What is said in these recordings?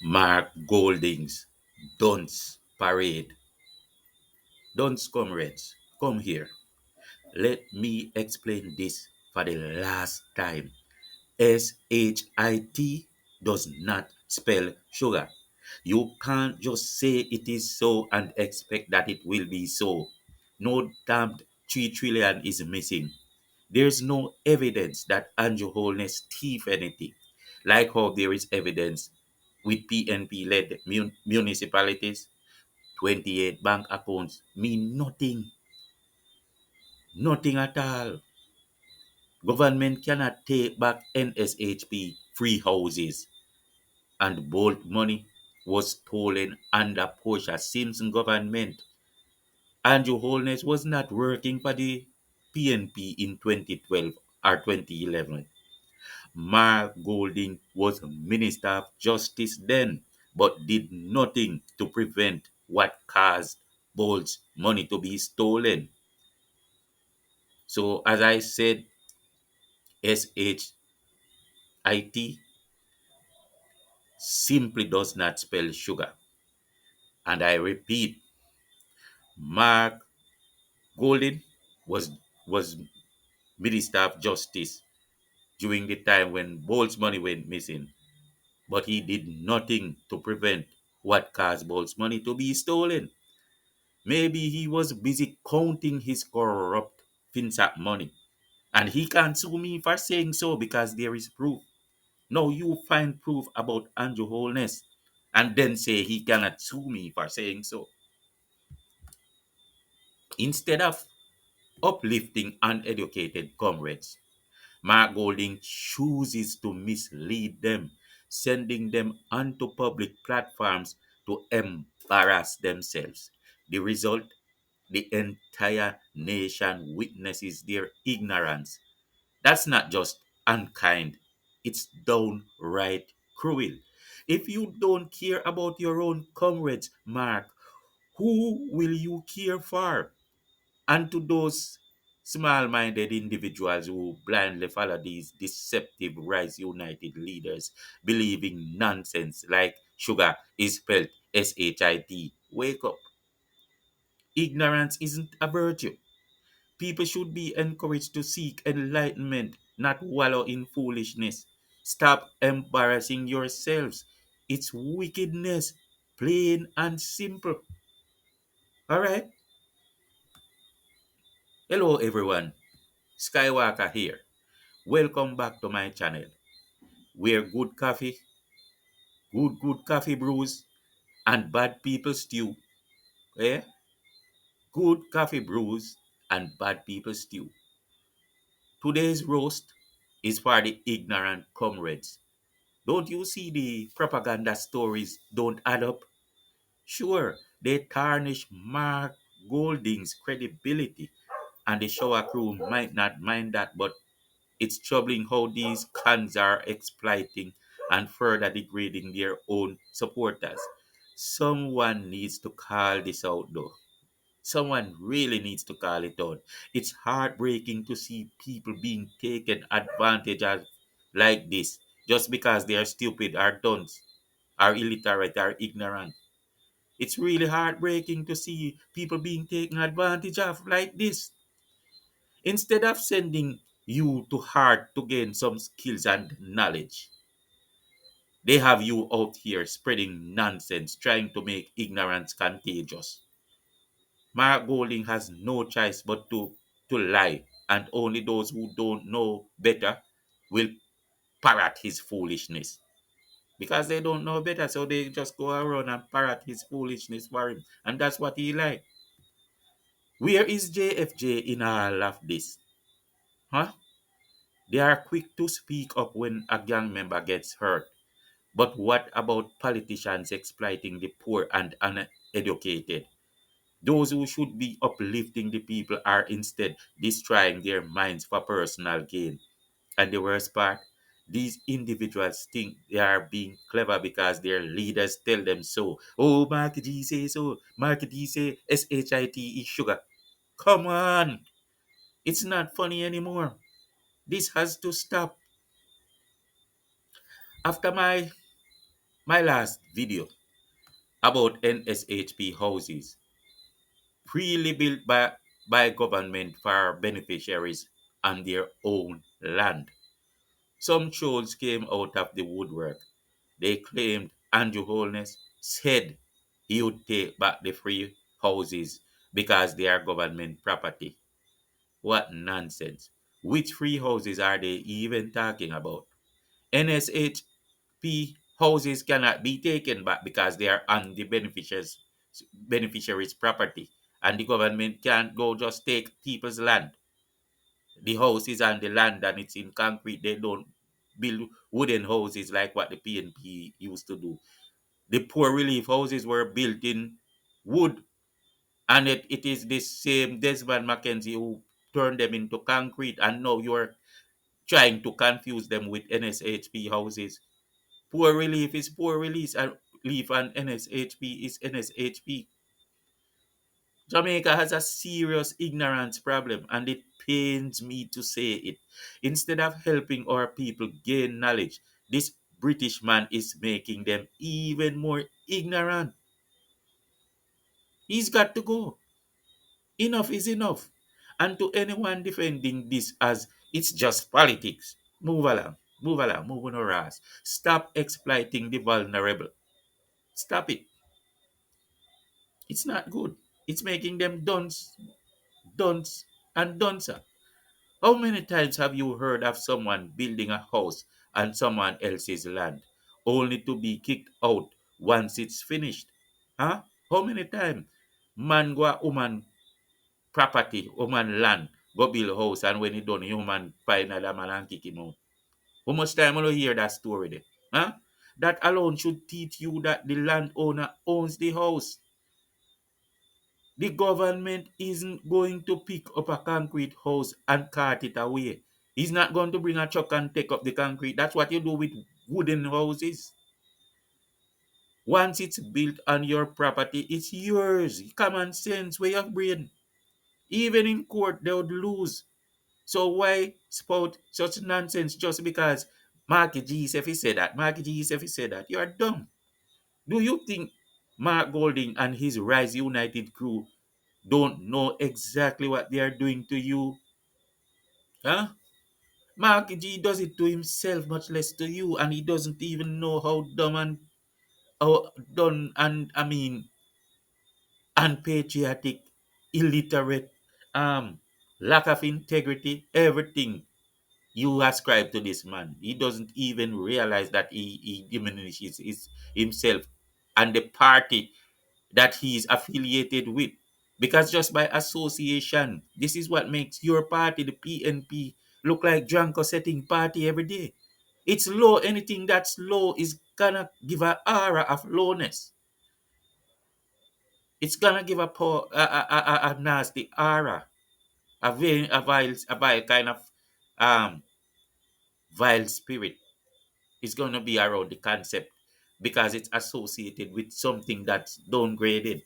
Mark Golding's Dunce parade. Dunce comrades, come here. Let me explain this for the last time. SHIT does not spell sugar. You can't just say it is so and expect that it will be so. No damned 3 trillion is missing. There's no evidence that Andrew Holness thief anything. Like how there is evidence with PNP led municipalities, 28 bank accounts mean nothing. Nothing at all. Government cannot take back NSHP free houses, and bold money was stolen under Portia Simpson government. Andrew Holness was not working for the PNP in 2012 or 2011. Mark Golding was Minister of Justice then, but did nothing to prevent what caused Bolt's money to be stolen. So, as I said, SHIT simply does not spell sugar. And I repeat, Mark Golding was, was Minister of Justice during the time when Bolt's money went missing, but he did nothing to prevent what caused Bolt's money to be stolen. Maybe he was busy counting his corrupt FinSAC money. And he can't sue me for saying so because there is proof. No, you find proof about Andrew Holness and then say he cannot sue me for saying so. Instead of uplifting uneducated comrades, Mark Golding chooses to mislead them, sending them onto public platforms to embarrass themselves. The result, the entire nation witnesses their ignorance. That's not just unkind, it's downright cruel. If you don't care about your own comrades, Mark, who will you care for? And to those small minded individuals who blindly follow these deceptive Rise United leaders, believing nonsense like sugar is spelled SHIT, wake up. Ignorance isn't a virtue. People should be encouraged to seek enlightenment, not wallow in foolishness. Stop embarrassing yourselves. It's wickedness, plain and simple. All right? Hello, everyone. Skywalker here. Welcome back to my channel, where good coffee brews, and bad people stew. Eh? Good coffee brews and bad people stew. Today's roast is for the ignorant comrades. Don't you see the propaganda stories don't add up? Sure, they tarnish Mark Golding's credibility, and the shower crew might not mind that, but it's troubling how these cons are exploiting and further degrading their own supporters. Someone needs to call this out, though. Someone really needs to call it out. It's heartbreaking to see people being taken advantage of like this just because they are stupid or dunce or illiterate or ignorant. It's really heartbreaking to see people being taken advantage of like this. Instead of sending you to heart to gain some skills and knowledge, they have you out here spreading nonsense, trying to make ignorance contagious. Mark Golding has no choice but to lie, and only those who don't know better will parrot his foolishness. Because they don't know better, so they just go around and parrot his foolishness for him. And that's what he like. Where is JFJ in all of this? Huh? They are quick to speak up when a gang member gets hurt. But what about politicians exploiting the poor and uneducated? Those who should be uplifting the people are instead destroying their minds for personal gain. And the worst part, these individuals think they are being clever because their leaders tell them so. Oh, Mark G say so. Mark D say SHIT is sugar. Come on. It's not funny anymore. This has to stop. After my My last video about NSHP houses, freely built by government for beneficiaries on their own land. Some trolls came out of the woodwork. They claimed Andrew Holness said he would take back the free houses because they are government property. What nonsense. Which free houses are they even talking about? NSHP houses cannot be taken back because they are on the beneficiaries' property. And the government can't go just take people's land. The house is on the land and it's in concrete. They don't build wooden houses like what the PNP used to do. The poor relief houses were built in wood, and it is this same Desmond Mackenzie who turned them into concrete, and now you're trying to confuse them with NSHP houses. Poor relief is poor release and relief, and NSHP is NSHP. Jamaica has a serious ignorance problem, and it pains me to say it. Instead of helping our people gain knowledge, this British man is making them even more ignorant. He's got to go. Enough is enough. And to anyone defending this as it's just politics, move along, move on our ass. Stop exploiting the vulnerable. Stop it. It's not good. It's making them dunce, and duncer. How many times have you heard of someone building a house on someone else's land only to be kicked out once it's finished? Huh? How many times? Man go a woman property, woman land, go build house, and when he done, human find another man and kick him out. How much time will you hear that story there? Huh? That alone should teach you that the landowner owns the house. The government isn't going to pick up a concrete house and cart it away. He's not going to bring a truck and take up the concrete. That's what you do with wooden houses. Once it's built on your property, it's yours. Common sense, way of brain. Even in court, they would lose. So why spout such nonsense just because Marky G if he said that? Marky G if he said that? You are dumb. Do you think Mark Golding and his Rise United crew don't know exactly what they are doing to you? Huh? Marky G does it to himself, much less to you, and he doesn't even know how dumb and how done and unpatriotic, illiterate, lack of integrity, everything you ascribe to this man. He doesn't even realize that he diminishes himself and the party that he is affiliated with. Because just by association, this is what makes your party, the PNP, look like drunk or setting party every day. It's low. Anything that's low is gonna give a aura of lowness. It's gonna give a nasty aura, a vile kind of um vile spirit. Is going to be around the concept because it's associated with something that's downgraded.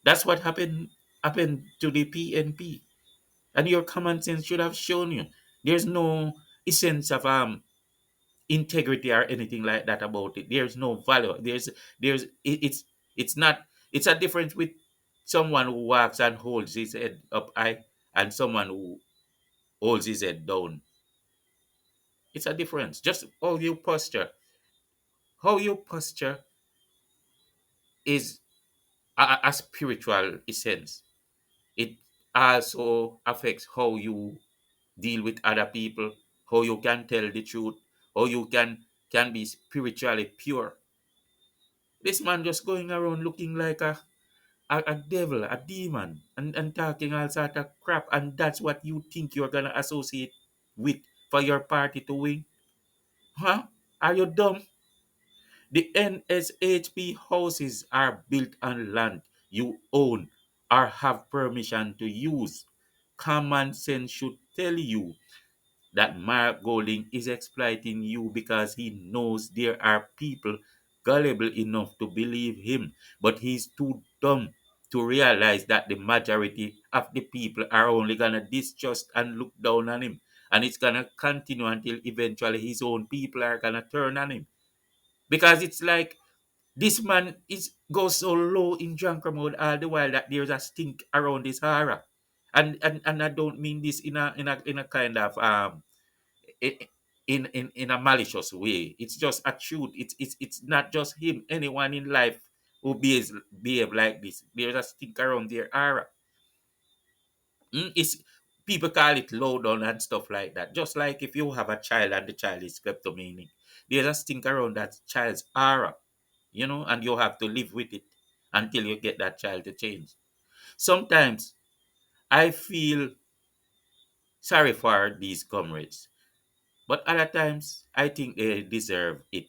That's what happened to the PNP, and your common sense should have shown you. There's no essence of integrity or anything like that about it. There's no value. It's not. It's a difference with someone who walks and holds his head up high and someone who holds his head down. It's a difference. Just how you posture is a spiritual essence. It also affects how you deal with other people, how you can tell the truth, how you can be spiritually pure. This man just going around looking like a devil, a demon, and talking all sort of crap, and that's what you think you're gonna associate with for your party to win? Huh? Are you dumb? The NSHP houses are built on land you own or have permission to use. Common sense should tell you that Mark Golding is exploiting you because he knows there are people gullible enough to believe him, but he's too dumb to realize that the majority of the people are only gonna distrust and look down on him. And it's gonna continue until eventually his own people are gonna turn on him. Because it's like this man is goes so low in drunken mode all the while that there's a stink around his aura. And I don't mean this in a kind of i- in a malicious way. It's just a truth. It's not just him. Anyone in life who behave like this, there's a stink around their aura. It's people call it low down and stuff like that. Just like if you have a child and the child is kleptomaniac, there's a stink around that child's aura, and you have to live with it until you get that child to change. Sometimes I feel sorry for these comrades, but other times I think they deserve it.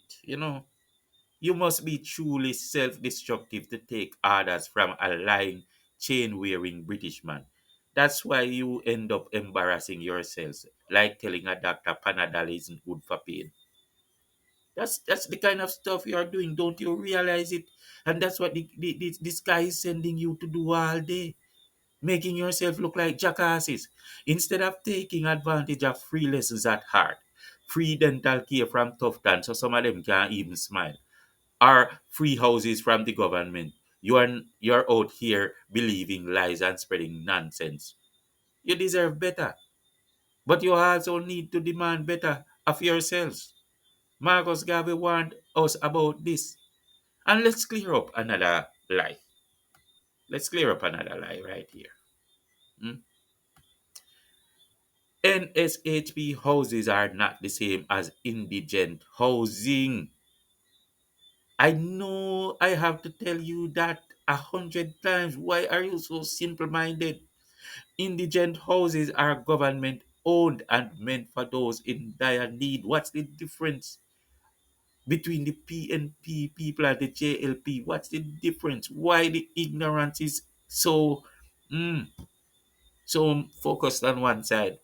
You must be truly self destructive to take orders from a lying, chain wearing British man. That's why you end up embarrassing yourselves, like telling a doctor Panadol isn't good for pain. That's the kind of stuff you are doing. Don't you realize it? And that's what this guy is sending you to do all day, making yourself look like jackasses. Instead of taking advantage of free lessons at heart, free dental care from Tough Tan, so some of them can't even smile, or free houses from the government. You're out here believing lies and spreading nonsense. You deserve better, but you also need to demand better of yourselves. Marcus Garvey warned us about this. And let's clear up another lie. Let's clear up another lie right here. Hmm? NSHP houses are not the same as indigent housing. I know I have to tell you that 100 times. Why are you so simple minded? Indigent houses are government owned and meant for those in dire need. What's the difference between the PNP people and the JLP? What's the difference? Why the ignorance is mm, so focused on one side?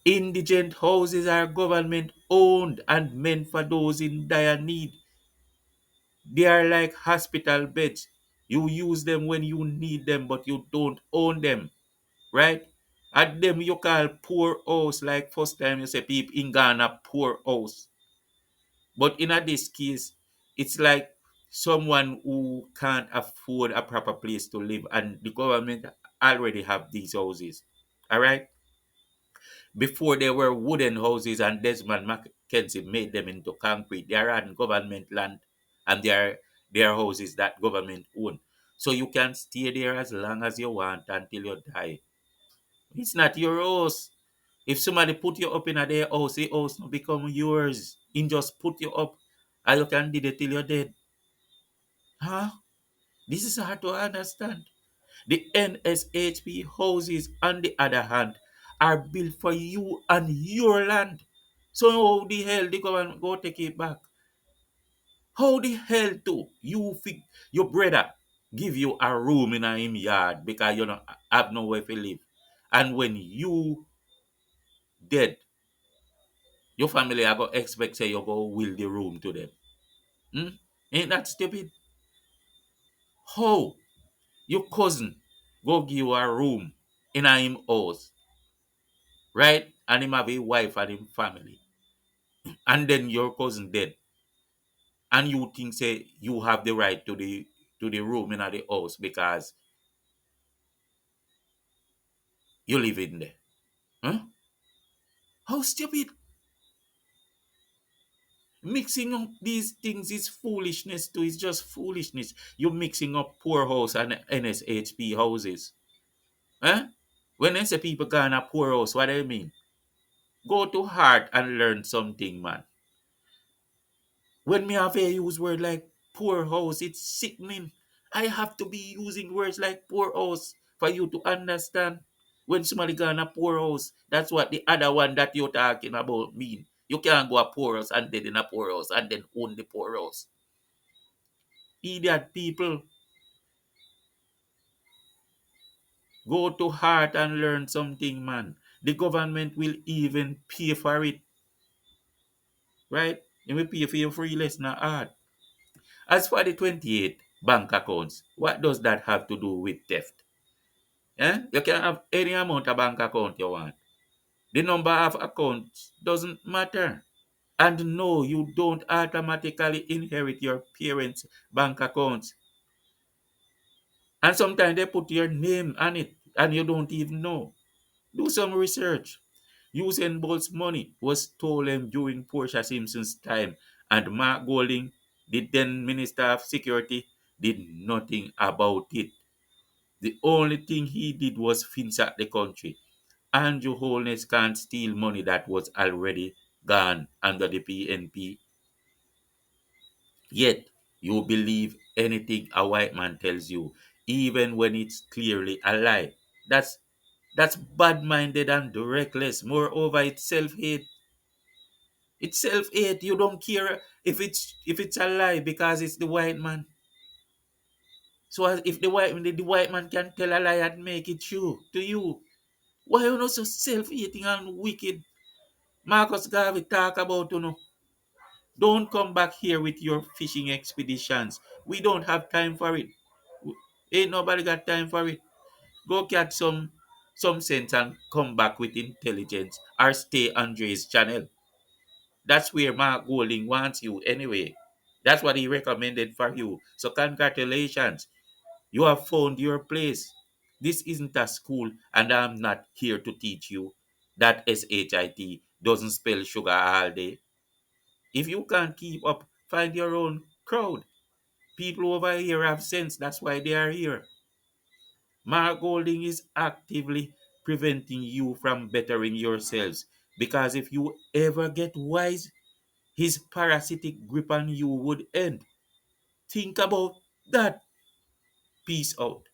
Indigent houses are government owned and meant for those in dire need. They are like hospital beds. You use them when you need them, but you don't own them, right? And them you call poor house, like first time you say people in Ghana poor house. But in this case, it's like someone who can't afford a proper place to live, and the government already have these houses. All right? Before they were wooden houses and Desmond Mackenzie made them into concrete, they are on government land and they are houses that government own. So you can stay there as long as you want until you die. It's not your house. If somebody put you up in their house, the house will become yours. In just put you up and you can do it till you're dead. Huh? This is hard to understand. The NSHP houses, on the other hand, are built for you and your land. So how the hell the government go take it back? How the hell do you think your brother give you a room in a him yard because you don't have nowhere to live? And when you dead, your family are going to expect say you go will the room to them. Hmm? Ain't that stupid? How your cousin go give you a room in a him house, right? And him have a wife and him family. And then your cousin dead. And you think say you have the right to the room in the house because you live in there. Huh? How stupid. Mixing up these things is foolishness too. It's just foolishness. You're mixing up poor house and NSHP houses. Huh? When they say people gone a poor house, what do you mean? Go to heart and learn something, man. When me have to use word like poor house, it's sickening. I have to be using words like poor house for you to understand. When somebody gone a poor house, that's what the other one that you're talking about mean. You can't go a poor house and dead in a poor house and then own the poor house. Idiot people, go to heart and learn something, man. The government will even pay for it, right? They will pay for your free lesson at heart. As for the 28 bank accounts, what does that have to do with theft? You can have any amount of bank account you want. The number of accounts doesn't matter. And no, you don't automatically inherit your parents' bank accounts. And sometimes they put your name on it and you don't even know. Do some research. Usain Bolt's money was stolen during Portia Simpson's time, and Mark Golding, the then Minister of Security, did nothing about it. The only thing he did was fence the country. Andrew Holness can't steal money that was already gone under the PNP. Yet, you believe anything a white man tells you, even when it's clearly a lie. That's bad-minded and reckless. Moreover, it's self-hate. It's self-hate. You don't care if it's a lie because it's the white man. So if the white man can tell a lie and make it true to you, why you not so self-hating and wicked? Marcus Garvey talk about don't come back here with your fishing expeditions. We don't have time for it. Ain't nobody got time for it. Go catch some sense and come back with intelligence or stay on Dre's channel. That's where Mark Golding wants you anyway. That's what he recommended for you. So congratulations. You have found your place. This isn't a school and I'm not here to teach you that SHIT doesn't spell sugar all day. If you can't keep up, find your own crowd. People over here have sense. That's why they are here. Mark Golding is actively preventing you from bettering yourselves because if you ever get wise, his parasitic grip on you would end. Think about that. Peace out.